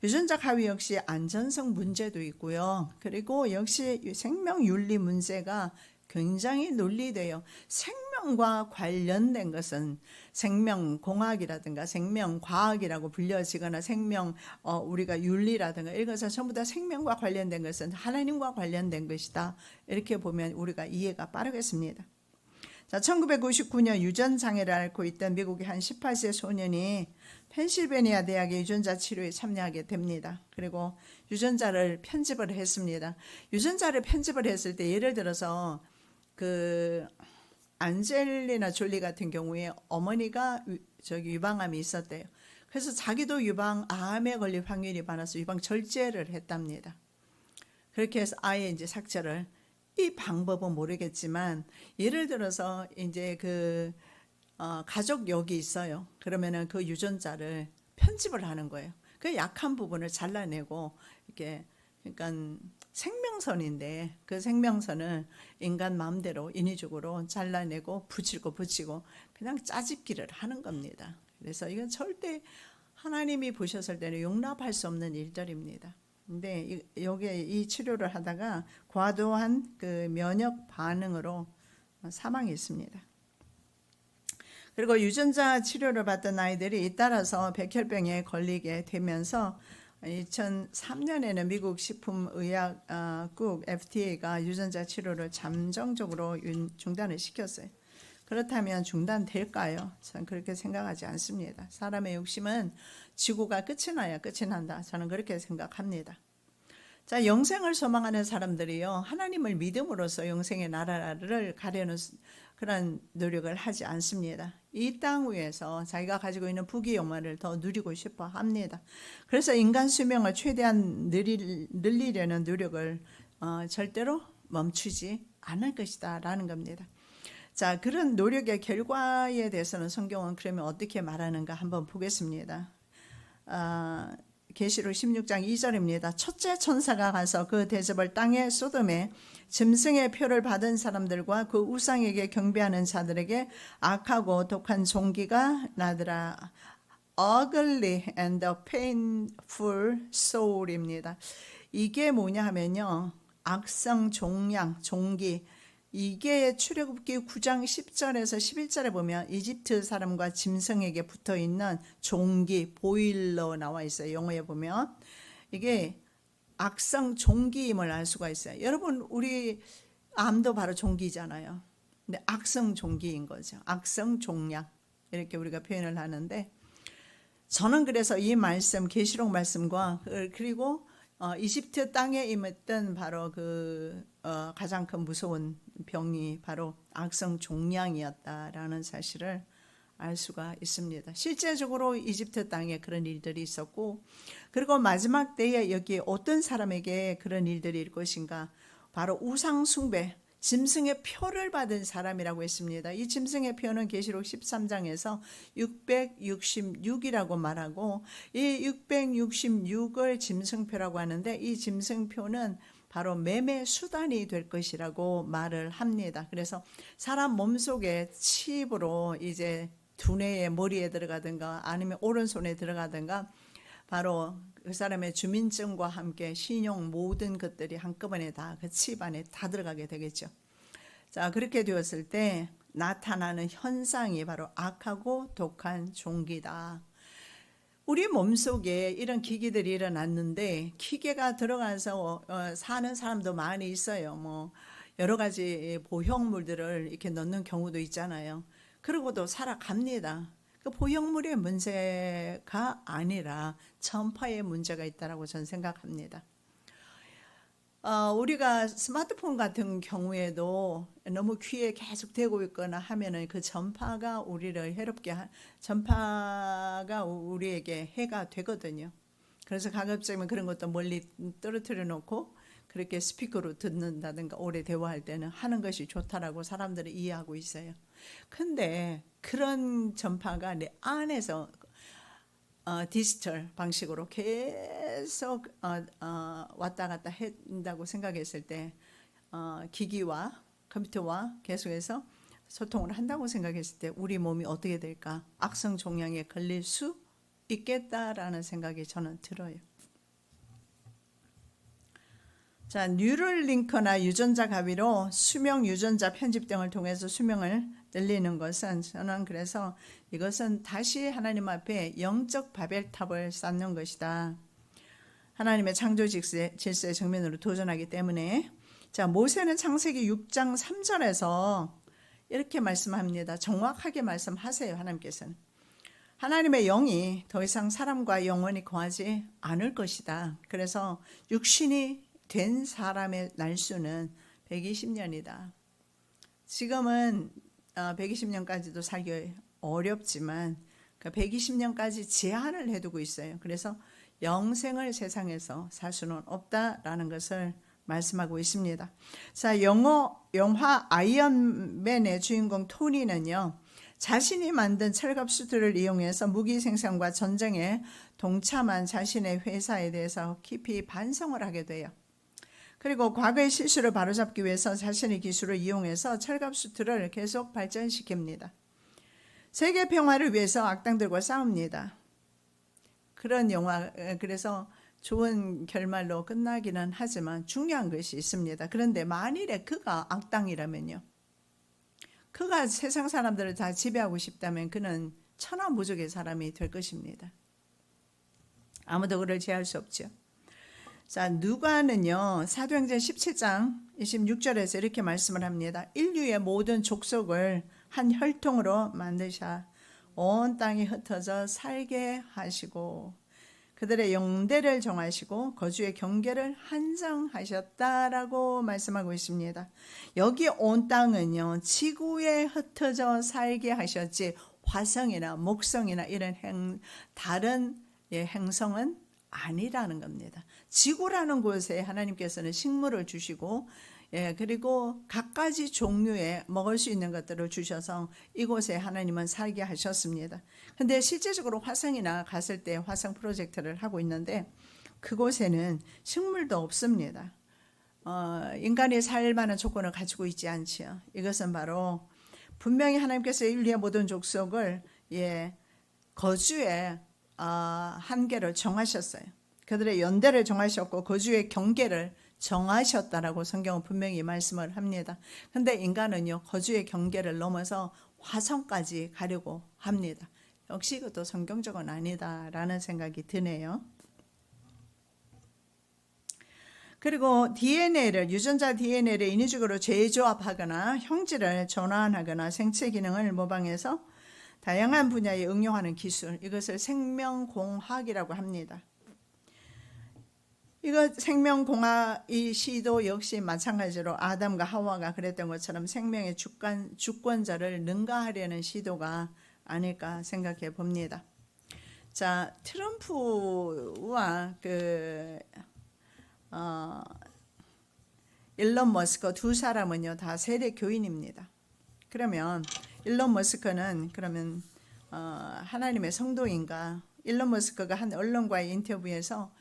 유전자 가위 역시 안전성 문제도 있고요. 그리고 역시 생명윤리 문제가 굉장히 논리돼요. 생명과 관련된 것은 생명공학이라든가 생명과학이라고 불려지거나 우리가 윤리라든가 이것은 전부 다 생명과 관련된 것은 하나님과 관련된 것이다. 이렇게 보면 우리가 이해가 빠르겠습니다. 자, 1999년 유전장애를 앓고 있던 미국의 한 18세 소년이 펜실베니아 대학의 유전자 치료에 참여하게 됩니다. 그리고 유전자를 편집을 했습니다. 유전자를 편집을 했을 때 예를 들어서 그 안젤리나 졸리 같은 경우에 어머니가 유방암이 있었대요. 그래서 자기도 암에 걸릴 확률이 많아서 유방 절제를 했답니다. 그렇게 해서 아예 이제 삭제를 이 방법은 모르겠지만 예를 들어서 이제 가족 여기 있어요. 그러면은 그 유전자를 편집을 하는 거예요. 그 약한 부분을 잘라내고 이렇게 그러니까 생명선인데 그 생명선을 인간 마음대로 인위적으로 잘라내고 붙이고 그냥 짜집기를 하는 겁니다. 그래서 이건 절대 하나님이 보셨을 때는 용납할 수 없는 일들입니다. 근데 여기에 이 치료를 하다가 과도한 그 면역 반응으로 사망했습니다. 그리고 유전자 치료를 받던 아이들이 잇따라서 백혈병에 걸리게 되면서 2003년에는 미국 식품의약국 FDA가 유전자 치료를 잠정적으로 중단을 시켰어요. 그렇다면 중단될까요? 저는 그렇게 생각하지 않습니다. 사람의 욕심은 지구가 끝이 나야 끝이 난다. 저는 그렇게 생각합니다. 자, 영생을 소망하는 사람들이요, 하나님을 믿음으로써 영생의 나라를 가려는 그런 노력을 하지 않습니다. 이 땅 위에서 자기가 가지고 있는 부귀 영화를 더 누리고 싶어 합니다. 그래서 인간 수명을 최대한 늘리려는 노력을 절대로 멈추지 않을 것이다 라는 겁니다. 자, 그런 노력의 결과에 대해서는 성경은 그러면 어떻게 말하는가 한번 보겠습니다. 계시록 16장 2절입니다. 첫째 천사가 가서 그 대접을 땅에 소돔에 짐승의 표를 받은 사람들과 그 우상에게 경배하는 자들에게 악하고 독한 종기가 나더라. Ugly and painful soul입니다. 이게 뭐냐 하면요, 악성 종양, 종기. 이게 출애굽기 9장 10절에서 11절에 보면 이집트 사람과 짐승에게 붙어있는 종기, 보일러 나와 있어요. 영어에 보면 이게 악성 종기임을 알 수가 있어요. 여러분, 우리 암도 바로 종기잖아요. 근데 악성 종기인 거죠. 악성 종양, 이렇게 우리가 표현을 하는데, 저는 그래서 이 말씀, 계시록 말씀과 그리고 이집트 땅에 임했던 바로 가장 큰 무서운 병이 바로 악성 종양이었다라는 사실을 알 수가 있습니다. 실제적으로 이집트 땅에 그런 일들이 있었고, 그리고 마지막 때에 여기 어떤 사람에게 그런 일들이 일 것인가, 바로 우상 숭배, 짐승의 표를 받은 사람이라고 했습니다. 이 짐승의 표는 계시록 13장에서 666이라고 말하고, 이 666을 짐승표라고 하는데, 이 짐승표는 바로 매매 수단이 될 것이라고 말을 합니다. 그래서 사람 몸속에 칩으로 이제 두뇌의 머리에 들어가든가 아니면 오른손에 들어가든가, 바로 그 사람의 주민증과 함께 신용 모든 것들이 한꺼번에 다 그 칩 안에 다 들어가게 되겠죠. 자, 그렇게 되었을 때 나타나는 현상이 바로 악하고 독한 종기다. 우리 몸속에 이런 기계들이 일어났는데, 기계가 들어가서 사는 사람도 많이 있어요. 뭐 여러 가지 보형물들을 이렇게 넣는 경우도 있잖아요. 그러고도 살아갑니다. 그 포용물의 문제가 아니라 전파의 문제가 있다라고 저는 생각합니다. 우리가 스마트폰 같은 경우에도 너무 귀에 계속 대고 있거나 하면은 그 전파가 우리를 전파가 우리에게 해가 되거든요. 그래서 가급적이면 그런 것도 멀리 떨어뜨려 놓고 그렇게 스피커로 듣는다든가 오래 대화할 때는 하는 것이 좋다라고 사람들이 이해하고 있어요. 근데 그런 전파가 내 안에서 디지털 방식으로 계속 왔다 갔다 한다고 생각했을 때 기기와 컴퓨터와 계속해서 소통을 한다고 생각했을 때 우리 몸이 어떻게 될까? 악성 종양에 걸릴 수 있겠다라는 생각이 저는 들어요. 자, 뉴럴링크나 유전자 가위로 수명 유전자 편집 등을 통해서 수명을 늘리는 것은 저는 그래서 이것은 다시 하나님 앞에 영적 바벨탑을 쌓는 것이다. 하나님의 창조 질서의 정면으로 도전하기 때문에 자, 모세는 창세기 6장 3절에서 이렇게 말씀합니다. 정확하게 말씀하세요. 하나님께서는 하나님의 영이 더 이상 사람과 영원히 거하지 않을 것이다. 그래서 육신이 된 사람의 날수는 120년이다. 지금은 120년까지도 살기 어렵지만 120년까지 제한을 해두고 있어요. 그래서 영생을 세상에서 살 수는 없다라는 것을 말씀하고 있습니다. 자, 영화 아이언맨의 주인공 토니는요, 자신이 만든 철갑수트를 이용해서 무기 생산과 전쟁에 동참한 자신의 회사에 대해서 깊이 반성을 하게 돼요. 그리고 과거의 실수를 바로잡기 위해서 자신의 기술을 이용해서 철갑수트를 계속 발전시킵니다. 세계 평화를 위해서 악당들과 싸웁니다. 그런 영화, 그래서 좋은 결말로 끝나기는 하지만 중요한 것이 있습니다. 그런데 만일에 그가 악당이라면요, 그가 세상 사람들을 다 지배하고 싶다면 그는 천하무적의 사람이 될 것입니다. 아무도 그를 제할 수 없죠. 자, 누가는요, 사도행전 17장 26절에서 이렇게 말씀을 합니다. 인류의 모든 족속을 한 혈통으로 만드사 온 땅에 흩어져 살게 하시고 그들의 영대를 정하시고 거주의 경계를 한정하셨다라고 말씀하고 있습니다. 여기 온 땅은요, 지구에 흩어져 살게 하셨지 화성이나 목성이나 이런 다른 행성은 아니라는 겁니다. 지구라는 곳에 하나님께서는 식물을 주시고 그리고 갖가지 종류의 먹을 수 있는 것들을 주셔서 이곳에 하나님은 살게 하셨습니다. 근데 실제적으로 화성이나 갔을 때 화성 프로젝트를 하고 있는데 그곳에는 식물도 없습니다. 인간이 살 만한 조건을 가지고 있지 않지요. 이것은 바로 분명히 하나님께서 인류의 모든 족속을 거주의 한계를 정하셨어요. 그들의 연대를 정하셨고 거주의 경계를 정하셨다라고 성경은 분명히 말씀을 합니다. 그런데 인간은요, 거주의 경계를 넘어서 화성까지 가려고 합니다. 역시 이것도 성경적은 아니다라는 생각이 드네요. 그리고 유전자 DNA를 인위적으로 재조합하거나 형질을 전환하거나 생체 기능을 모방해서 다양한 분야에 응용하는 기술, 이것을 생명공학이라고 합니다. 이거 생명공학의 시도 역시 마찬가지로 아담과 하와가 그랬던 것처럼 생명의 주권자를 능가하려는 시도가 아닐까 생각해 봅니다. 자, 트럼프와 일론 머스크 두 사람은요 다 세례 교인입니다. 그러면 일론 머스크는 그러면 하나님의 성도인가? 일론 머스크가 한 언론과의 인터뷰에서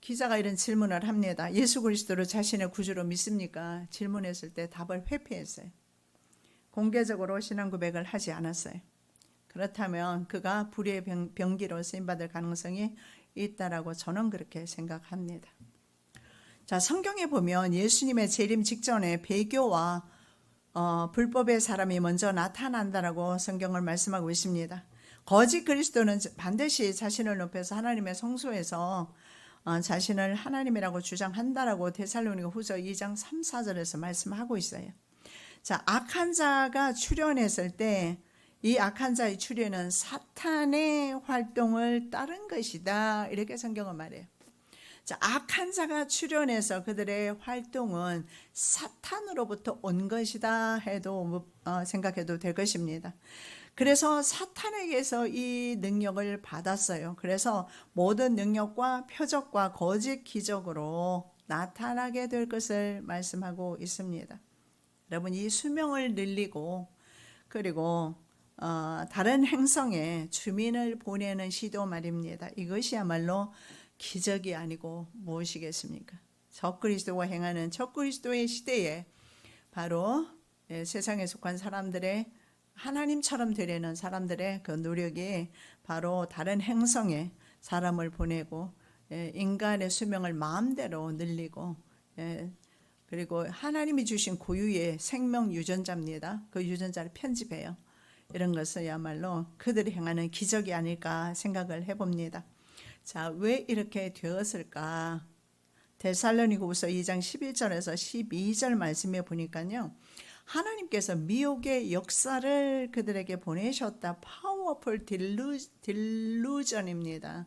기자가 이런 질문을 합니다. 예수 그리스도를 자신의 구주로 믿습니까? 질문했을 때 답을 회피했어요. 공개적으로 신앙 고백을 하지 않았어요. 그렇다면 그가 불의의 병기로 쓰임받을 가능성이 있다라고 저는 그렇게 생각합니다. 자, 성경에 보면 예수님의 재림 직전에 배교와 불법의 사람이 먼저 나타난다라고 성경을 말씀하고 있습니다. 거짓 그리스도는 반드시 자신을 높여서 하나님의 성소에서 자신을 하나님이라고 주장한다라고 데살로니가 후서 2장 3, 4절에서 말씀하고 있어요. 자, 악한 자가 출현했을 때 이 악한 자의 출현은 사탄의 활동을 따른 것이다. 이렇게 성경은 말해요. 자, 악한 자가 출현해서 그들의 활동은 사탄으로부터 온 것이다 해도 생각해도 될 것입니다. 그래서 사탄에게서 이 능력을 받았어요. 그래서 모든 능력과 표적과 거짓 기적으로 나타나게 될 것을 말씀하고 있습니다. 여러분, 이 수명을 늘리고 그리고 다른 행성에 주민을 보내는 시도 말입니다. 이것이야말로 기적이 아니고 무엇이겠습니까? 적그리스도와 행하는 적그리스도의 시대에 바로 세상에 속한 사람들의 하나님처럼 되려는 사람들의 그 노력이 바로 다른 행성에 사람을 보내고 인간의 수명을 마음대로 늘리고 그리고 하나님이 주신 고유의 생명 유전자입니다. 그 유전자를 편집해요. 이런 것은야말로 그들이 행하는 기적이 아닐까 생각을 해봅니다. 자, 왜 이렇게 되었을까? 데살로니가후서 2장 11절에서 12절 말씀에 보니까요. 하나님께서 미혹의 역사를 그들에게 보내셨다. 파워풀 딜루전입니다.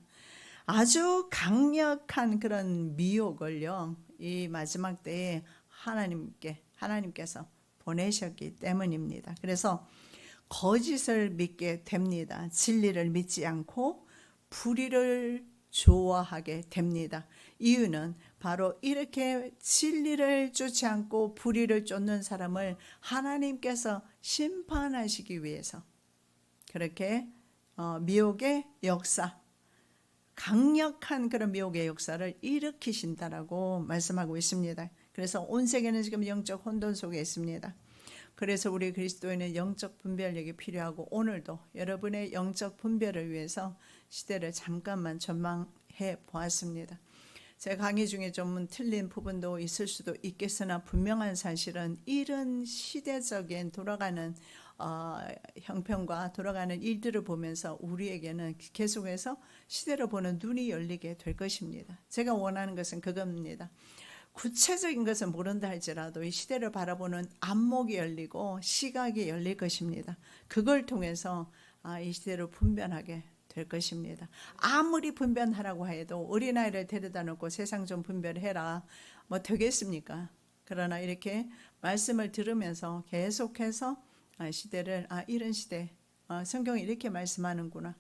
아주 강력한 그런 미혹을요. 이 마지막 때에 하나님께서 보내셨기 때문입니다. 그래서 거짓을 믿게 됩니다. 진리를 믿지 않고 불의를 좋아하게 됩니다. 이유는 바로 이렇게 진리를 쫓지 않고 불의를 쫓는 사람을 하나님께서 심판하시기 위해서 그렇게 미혹의 역사, 강력한 그런 미혹의 역사를 일으키신다라고 말씀하고 있습니다. 그래서 온 세계는 지금 영적 혼돈 속에 있습니다. 그래서 우리 그리스도인은 영적 분별력이 필요하고 오늘도 여러분의 영적 분별을 위해서 시대를 잠깐만 전망해 보았습니다. 제 강의 중에 좀 틀린 부분도 있을 수도 있겠으나 분명한 사실은 이런 시대적인 돌아가는 형편과 돌아가는 일들을 보면서 우리에게는 계속해서 시대를 보는 눈이 열리게 될 것입니다. 제가 원하는 것은 그겁니다. 구체적인 것은 모른다 할지라도 이 시대를 바라보는 안목이 열리고 시각이 열릴 것입니다. 그걸 통해서 이 시대를 분별하게 될 것입니다. 아무리 분별하라고 해도 어린아이를 데려다 놓고 세상 좀 분별해라 뭐 되겠습니까? 그러나 이렇게 말씀을 들으면서 계속해서 시대를 이런 시대 성경이 이렇게 말씀하는구나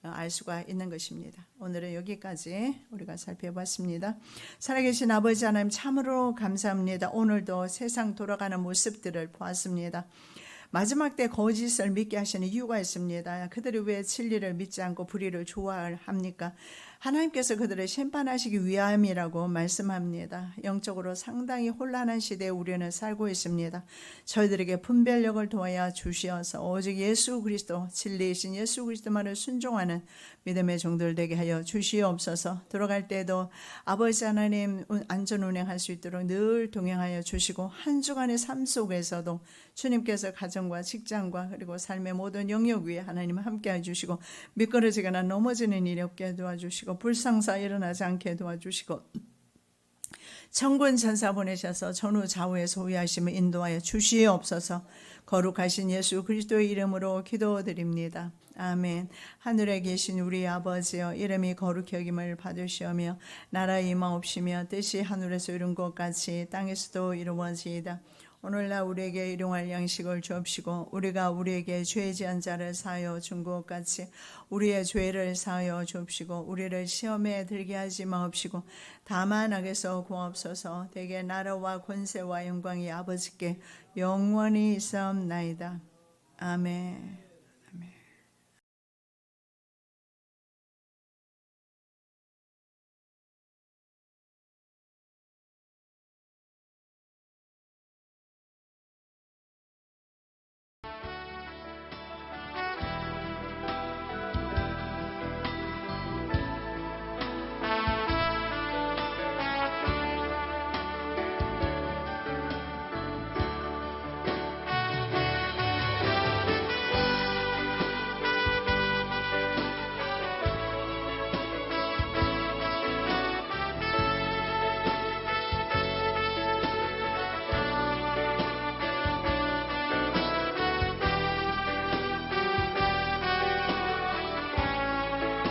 알 수가 있는 것입니다. 오늘은 여기까지 우리가 살펴봤습니다. 살아계신 아버지 하나님 참으로 감사합니다. 오늘도 세상 돌아가는 모습들을 보았습니다. 마지막 때 거짓을 믿게 하시는 이유가 있습니다. 그들이 왜 진리를 믿지 않고 불의를 좋아합니까? 하나님께서 그들을 심판하시기 위함이라고 말씀합니다. 영적으로 상당히 혼란한 시대에 우리는 살고 있습니다. 저희들에게 분별력을 도와야 주시어서 오직 예수 그리스도 진리이신 예수 그리스도만을 순종하는 믿음의 종들 되게 하여 주시옵소서. 돌아갈 때도 아버지 하나님 안전 운행할 수 있도록 늘 동행하여 주시고 한 주간의 삶 속에서도 주님께서 가정과 직장과 그리고 삶의 모든 영역 위에 하나님 함께해 주시고 미끄러지거나 넘어지는 일이 없게 도와주시고 불상사 일어나지 않게 도와주시고 천군 천사 보내셔서 전후 좌우에 소유하심을 인도하여 주시옵소서. 거룩하신 예수 그리스도의 이름으로 기도드립니다. 아멘. 하늘에 계신 우리 아버지여 이름이 거룩히 여김을 받으시오며 나라의 임하옵시며 뜻이 하늘에서 이룬 것 같이 땅에서도 이루어지이다. 오늘날 우리에게 일용할 양식을 주옵시고 우리가 우리에게 죄 지은 자를 사하여 준 것 같이 우리의 죄를 사하여 주옵시고 우리를 시험에 들게 하지 마옵시고 다만 악에서 구하옵소서. 대개 나라와 권세와 영광이 아버지께 영원히 있사옵나이다. 아멘.